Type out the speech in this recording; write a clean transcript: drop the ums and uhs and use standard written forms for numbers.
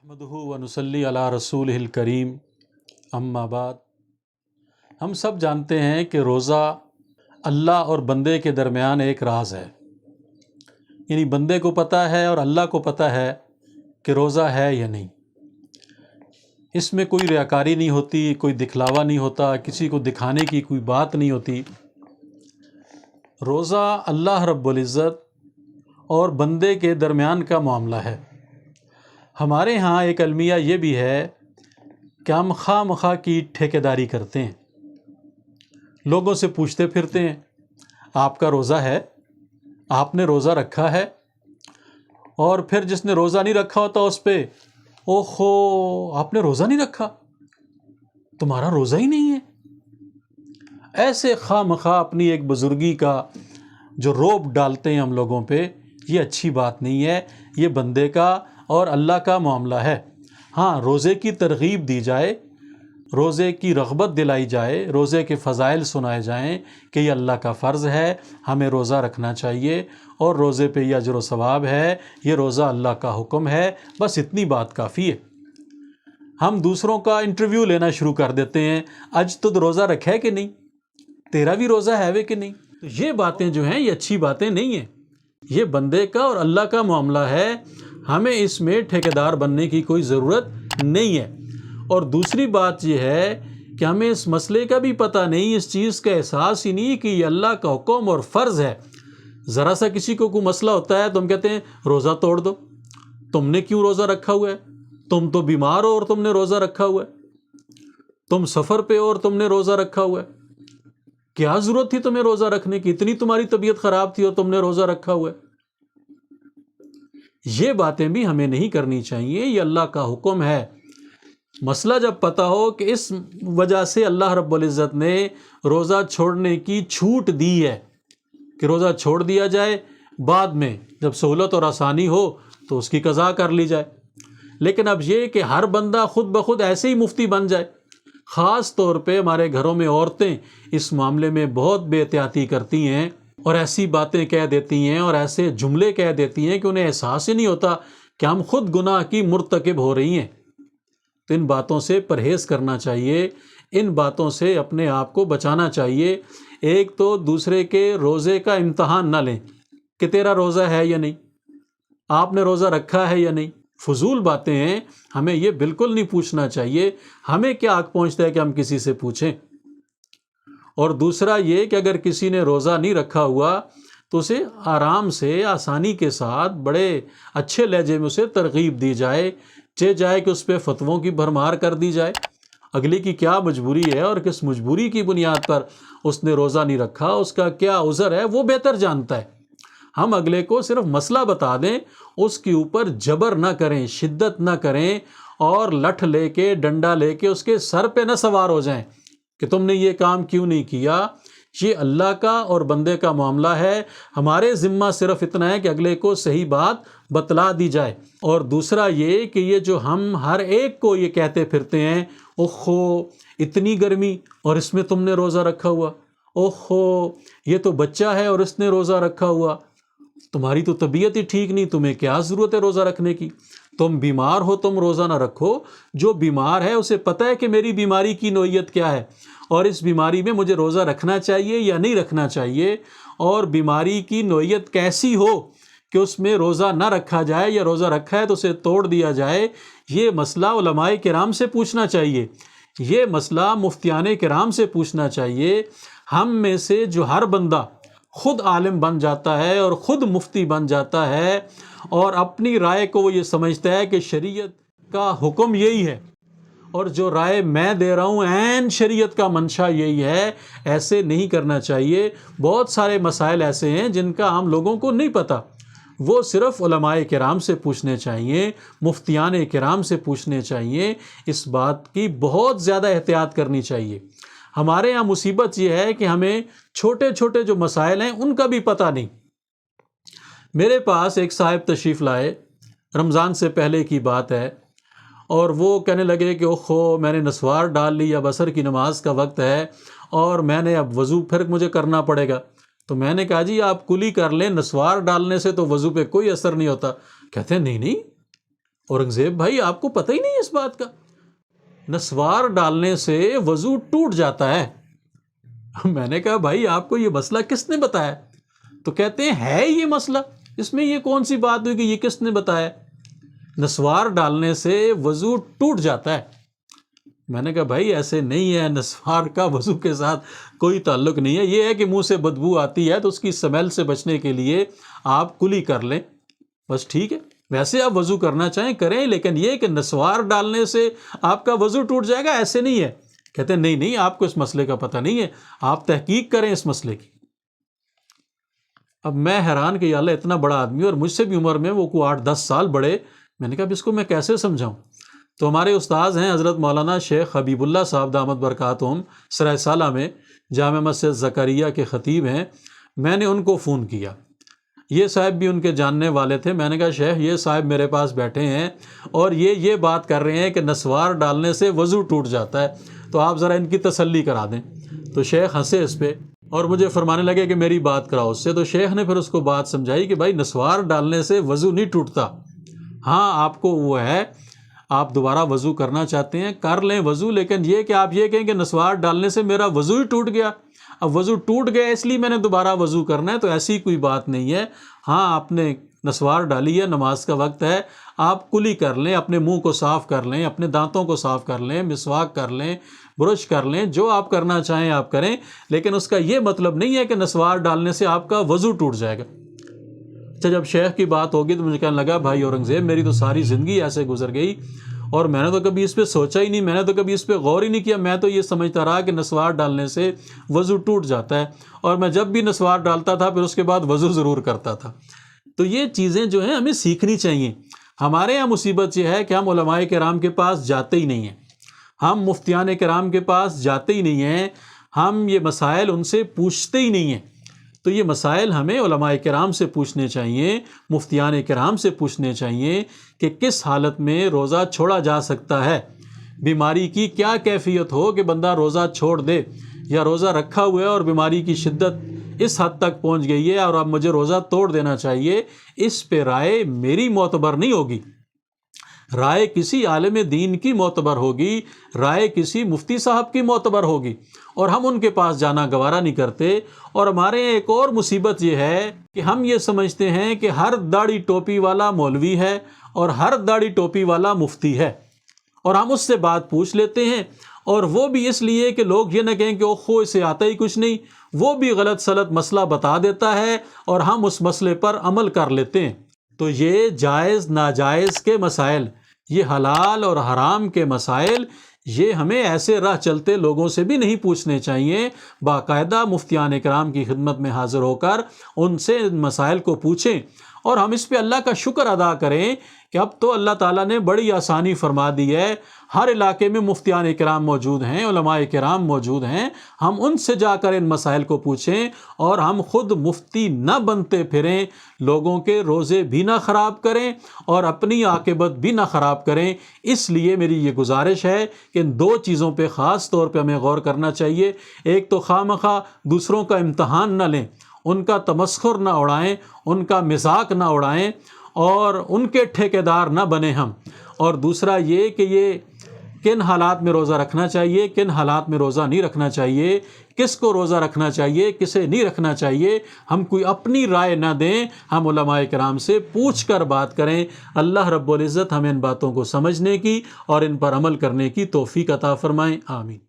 نحمدہ و نصلی علی رسولہ الکریم اما بعد۔ ہم سب جانتے ہیں کہ روزہ اللہ اور بندے کے درمیان ایک راز ہے، یعنی بندے کو پتہ ہے اور اللہ کو پتہ ہے کہ روزہ ہے یا نہیں۔ اس میں کوئی ریاکاری نہیں ہوتی، کوئی دکھلاوا نہیں ہوتا، کسی کو دکھانے کی کوئی بات نہیں ہوتی۔ روزہ اللہ رب العزت اور بندے کے درمیان کا معاملہ ہے۔ ہمارے ہاں ایک المیہ یہ بھی ہے کہ ہم خواہ مخواہ کی ٹھیکیداری کرتے ہیں، لوگوں سے پوچھتے پھرتے ہیں آپ کا روزہ ہے، آپ نے روزہ رکھا ہے، اور پھر جس نے روزہ نہیں رکھا ہوتا اس پہ اوہو آپ نے روزہ نہیں رکھا، تمہارا روزہ ہی نہیں ہے۔ ایسے خواہ مخواہ اپنی ایک بزرگی کا جو روب ڈالتے ہیں ہم لوگوں پہ، یہ اچھی بات نہیں ہے۔ یہ بندے کا اور اللہ کا معاملہ ہے۔ ہاں، روزے کی ترغیب دی جائے، روزے کی رغبت دلائی جائے، روزے کے فضائل سنائے جائیں کہ یہ اللہ کا فرض ہے، ہمیں روزہ رکھنا چاہیے اور روزے پہ یہ اجر و ثواب ہے، یہ روزہ اللہ کا حکم ہے، بس اتنی بات کافی ہے۔ ہم دوسروں کا انٹرویو لینا شروع کر دیتے ہیں، اج تو روزہ رکھا ہے کہ نہیں، تیرا بھی روزہ ہے وے کہ نہیں۔ تو یہ باتیں جو ہیں یہ اچھی باتیں نہیں ہیں، یہ بندے کا اور اللہ کا معاملہ ہے، ہمیں اس میں ٹھیکیدار بننے کی کوئی ضرورت نہیں ہے۔ اور دوسری بات یہ ہے کہ ہمیں اس مسئلے کا بھی پتہ نہیں، اس چیز کا احساس ہی نہیں کہ یہ اللہ کا حکم اور فرض ہے۔ ذرا سا کسی کو کوئی مسئلہ ہوتا ہے تو ہم کہتے ہیں روزہ توڑ دو، تم نے کیوں روزہ رکھا ہوا ہے، تم تو بیمار ہو اور تم نے روزہ رکھا ہوا ہے، تم سفر پہ ہو اور تم نے روزہ رکھا ہوا ہے، کیا ضرورت تھی تمہیں روزہ رکھنے کی، اتنی تمہاری طبیعت خراب تھی اور تم نے روزہ رکھا ہوا ہے۔ یہ باتیں بھی ہمیں نہیں کرنی چاہیے، یہ اللہ کا حکم ہے۔ مسئلہ جب پتہ ہو کہ اس وجہ سے اللہ رب العزت نے روزہ چھوڑنے کی چھوٹ دی ہے کہ روزہ چھوڑ دیا جائے، بعد میں جب سہولت اور آسانی ہو تو اس کی قضا کر لی جائے۔ لیکن اب یہ کہ ہر بندہ خود بخود ایسے ہی مفتی بن جائے، خاص طور پہ ہمارے گھروں میں عورتیں اس معاملے میں بہت بے احتیاطی کرتی ہیں اور ایسی باتیں کہہ دیتی ہیں اور ایسے جملے کہہ دیتی ہیں کہ انہیں احساس ہی نہیں ہوتا کہ ہم خود گناہ کی مرتکب ہو رہی ہیں۔ تو ان باتوں سے پرہیز کرنا چاہیے، ان باتوں سے اپنے آپ کو بچانا چاہیے۔ ایک تو دوسرے کے روزے کا امتحان نہ لیں کہ تیرا روزہ ہے یا نہیں، آپ نے روزہ رکھا ہے یا نہیں، فضول باتیں ہیں، ہمیں یہ بالکل نہیں پوچھنا چاہیے۔ ہمیں کیا حق پہنچتا ہے کہ ہم کسی سے پوچھیں؟ اور دوسرا یہ کہ اگر کسی نے روزہ نہیں رکھا ہوا تو اسے آرام سے آسانی کے ساتھ بڑے اچھے لہجے میں اسے ترغیب دی جائے، جائے کہ اس پہ فتووں کی بھرمار کر دی جائے۔ اگلے کی کیا مجبوری ہے اور کس مجبوری کی بنیاد پر اس نے روزہ نہیں رکھا، اس کا کیا عذر ہے، وہ بہتر جانتا ہے۔ ہم اگلے کو صرف مسئلہ بتا دیں، اس کے اوپر جبر نہ کریں، شدت نہ کریں اور لٹھ لے کے ڈنڈا لے کے اس کے سر پہ نہ سوار ہو جائیں کہ تم نے یہ کام کیوں نہیں کیا۔ یہ اللہ کا اور بندے کا معاملہ ہے، ہمارے ذمہ صرف اتنا ہے کہ اگلے کو صحیح بات بتلا دی جائے۔ اور دوسرا یہ کہ یہ جو ہم ہر ایک کو یہ کہتے پھرتے ہیں اوہو اتنی گرمی اور اس میں تم نے روزہ رکھا ہوا، اوہو یہ تو بچہ ہے اور اس نے روزہ رکھا ہوا، تمہاری تو طبیعت ہی ٹھیک نہیں، تمہیں کیا ضرورت ہے روزہ رکھنے کی، تم بیمار ہو تم روزہ نہ رکھو۔ جو بیمار ہے اسے پتہ ہے کہ میری بیماری کی نوعیت کیا ہے اور اس بیماری میں مجھے روزہ رکھنا چاہیے یا نہیں رکھنا چاہیے، اور بیماری کی نوعیت کیسی ہو کہ اس میں روزہ نہ رکھا جائے یا روزہ رکھا ہے تو اسے توڑ دیا جائے۔ یہ مسئلہ علماء کرام سے پوچھنا چاہیے، یہ مسئلہ مفتیان کرام سے پوچھنا چاہیے۔ ہم میں سے جو ہر بندہ خود عالم بن جاتا ہے اور خود مفتی بن جاتا ہے اور اپنی رائے کو وہ یہ سمجھتا ہے کہ شریعت کا حکم یہی ہے اور جو رائے میں دے رہا ہوں عین شریعت کا منشا یہی ہے، ایسے نہیں کرنا چاہیے۔ بہت سارے مسائل ایسے ہیں جن کا عام لوگوں کو نہیں پتہ، وہ صرف علماء کرام سے پوچھنے چاہیے، مفتیان کرام سے پوچھنے چاہیے۔ اس بات کی بہت زیادہ احتیاط کرنی چاہیے۔ ہمارے یہاں مصیبت یہ ہے کہ ہمیں چھوٹے چھوٹے جو مسائل ہیں ان کا بھی پتہ نہیں۔ میرے پاس ایک صاحب تشریف لائے، رمضان سے پہلے کی بات ہے، اور وہ کہنے لگے کہ اوہو میں نے نسوار ڈال لی، اب عصر کی نماز کا وقت ہے اور میں نے اب وضو پھر مجھے کرنا پڑے گا۔ تو میں نے کہا جی آپ کلی کر لیں، نسوار ڈالنے سے تو وضو پہ کوئی اثر نہیں ہوتا۔ کہتے ہیں نہیں اورنگزیب بھائی آپ کو پتہ ہی نہیں ہے اس بات کا، نسوار ڈالنے سے وضو ٹوٹ جاتا ہے۔ میں نے کہا بھائی آپ کو یہ مسئلہ کس نے بتایا؟ تو کہتے ہیں ہے یہ مسئلہ، اس میں یہ کون سی بات ہوئی کہ یہ کس نے بتایا؟ نسوار ڈالنے سے وضو ٹوٹ جاتا ہے۔ میں نے کہا بھائی ایسے نہیں ہے، نسوار کا وضو کے ساتھ کوئی تعلق نہیں ہے، یہ ہے کہ منہ سے بدبو آتی ہے تو اس کی سمیل سے بچنے کے لیے آپ کلی کر لیں، بس ٹھیک ہے، ویسے آپ وضو کرنا چاہیں کریں، لیکن یہ کہ نسوار ڈالنے سے آپ کا وضو ٹوٹ جائے گا ایسے نہیں ہے۔ کہتے ہیں نہیں نہیں، آپ کو اس مسئلے کا پتہ نہیں ہے، آپ تحقیق کریں اس مسئلے کی۔ اب میں حیران کہ یا اللہ اتنا بڑا آدمی اور مجھ سے بھی عمر میں وہ کوئی 8-10 سال بڑے، میں نے کہا اب اس کو میں کیسے سمجھاؤں؟ تو ہمارے استاذ ہیں حضرت مولانا شیخ حبیب اللہ صاحب دامت برکاتہم سرائے سالہ میں جامع مسجد زکریا کے خطیب ہیں، میں نے ان کو فون کیا، یہ صاحب بھی ان کے جاننے والے تھے، میں نے کہا شیخ یہ صاحب میرے پاس بیٹھے ہیں اور یہ بات کر رہے ہیں کہ نسوار ڈالنے سے وضو ٹوٹ جاتا ہے، تو آپ ذرا ان کی تسلی کرا دیں۔ تو شیخ ہنسے اس پہ اور مجھے فرمانے لگے کہ میری بات کراؤ اس سے۔ تو شیخ نے پھر اس کو بات سمجھائی کہ بھائی نسوار ڈالنے سے وضو نہیں ٹوٹتا، ہاں آپ کو وہ ہے، آپ دوبارہ وضو کرنا چاہتے ہیں کر لیں وضو، لیکن یہ کہ آپ یہ کہیں کہ نسوار ڈالنے سے میرا وضو ہی ٹوٹ گیا، اب وضو ٹوٹ گیا اس لیے میں نے دوبارہ وضو کرنا ہے، تو ایسی کوئی بات نہیں ہے۔ ہاں آپ نے نسوار ڈالی ہے، نماز کا وقت ہے، آپ کلی کر لیں، اپنے منہ کو صاف کر لیں، اپنے دانتوں کو صاف کر لیں، مسواک کر لیں، برش کر لیں، جو آپ کرنا چاہیں آپ کریں، لیکن اس کا یہ مطلب نہیں ہے کہ نسوار ڈالنے سے آپ کا وضو ٹوٹ جائے گا۔ اچھا جب شیخ کی بات ہوگی تو مجھے کہنے لگا بھائی اورنگزیب میری تو ساری زندگی ایسے گزر گئی اور میں نے تو کبھی اس پہ سوچا ہی نہیں، میں نے تو کبھی اس پہ غور ہی نہیں کیا، میں تو یہ سمجھتا رہا کہ نسوار ڈالنے سے وضو ٹوٹ جاتا ہے، اور میں جب بھی نسوار ڈالتا تھا پھر اس کے بعد وضو ضرور کرتا تھا۔ تو یہ چیزیں جو ہیں ہمیں سیکھنی چاہیے۔ ہمارے یہاں مصیبت یہ ہے کہ ہم علماء کرام کے پاس جاتے ہی نہیں ہیں، ہم مفتیان کرام کے پاس جاتے ہی نہیں ہیں، ہم یہ مسائل ان سے پوچھتے ہی نہیں ہیں۔ تو یہ مسائل ہمیں علماء کرام سے پوچھنے چاہیے، مفتیان کرام سے پوچھنے چاہیے کہ کس حالت میں روزہ چھوڑا جا سکتا ہے، بیماری کی کیا کیفیت ہو کہ بندہ روزہ چھوڑ دے، یا روزہ رکھا ہوا ہے اور بیماری کی شدت اس حد تک پہنچ گئی ہے اور اب مجھے روزہ توڑ دینا چاہیے، اس پہ رائے میری معتبر نہیں ہوگی، رائے کسی عالم دین کی معتبر ہوگی، رائے کسی مفتی صاحب کی معتبر ہوگی، اور ہم ان کے پاس جانا گوارا نہیں کرتے۔ اور ہمارے ایک اور مصیبت یہ ہے کہ ہم یہ سمجھتے ہیں کہ ہر داڑھی ٹوپی والا مولوی ہے اور ہر داڑھی ٹوپی والا مفتی ہے، اور ہم اس سے بات پوچھ لیتے ہیں، اور وہ بھی اس لیے کہ لوگ یہ نہ کہیں کہ اوہو اسے آتا ہی کچھ نہیں، وہ بھی غلط سلط مسئلہ بتا دیتا ہے اور ہم اس مسئلے پر عمل کر لیتے ہیں۔ تو یہ جائز ناجائز کے مسائل، یہ حلال اور حرام کے مسائل، یہ ہمیں ایسے راہ چلتے لوگوں سے بھی نہیں پوچھنے چاہیے، باقاعدہ مفتیان کرام کی خدمت میں حاضر ہو کر ان سے ان مسائل کو پوچھیں، اور ہم اس پہ اللہ کا شکر ادا کریں کہ اب تو اللہ تعالیٰ نے بڑی آسانی فرما دی ہے، ہر علاقے میں مفتیان کرام موجود ہیں، علماء کرام موجود ہیں، ہم ان سے جا کر ان مسائل کو پوچھیں، اور ہم خود مفتی نہ بنتے پھریں، لوگوں کے روزے بھی نہ خراب کریں اور اپنی عاقبت بھی نہ خراب کریں۔ اس لیے میری یہ گزارش ہے کہ ان دو چیزوں پہ خاص طور پہ ہمیں غور کرنا چاہیے، ایک تو خواہ دوسروں کا امتحان نہ لیں، ان کا تمسخر نہ اڑائیں، ان کا مذاق نہ اڑائیں اور ان کے ٹھیکیدار نہ بنیں ہم، اور دوسرا یہ کہ یہ کن حالات میں روزہ رکھنا چاہیے، کن حالات میں روزہ نہیں رکھنا چاہیے، کس کو روزہ رکھنا چاہیے، کسے نہیں رکھنا چاہیے، ہم کوئی اپنی رائے نہ دیں، ہم علماء کرام سے پوچھ کر بات کریں۔ اللہ رب العزت ہمیں ان باتوں کو سمجھنے کی اور ان پر عمل کرنے کی توفیق عطا فرمائیں، آمین۔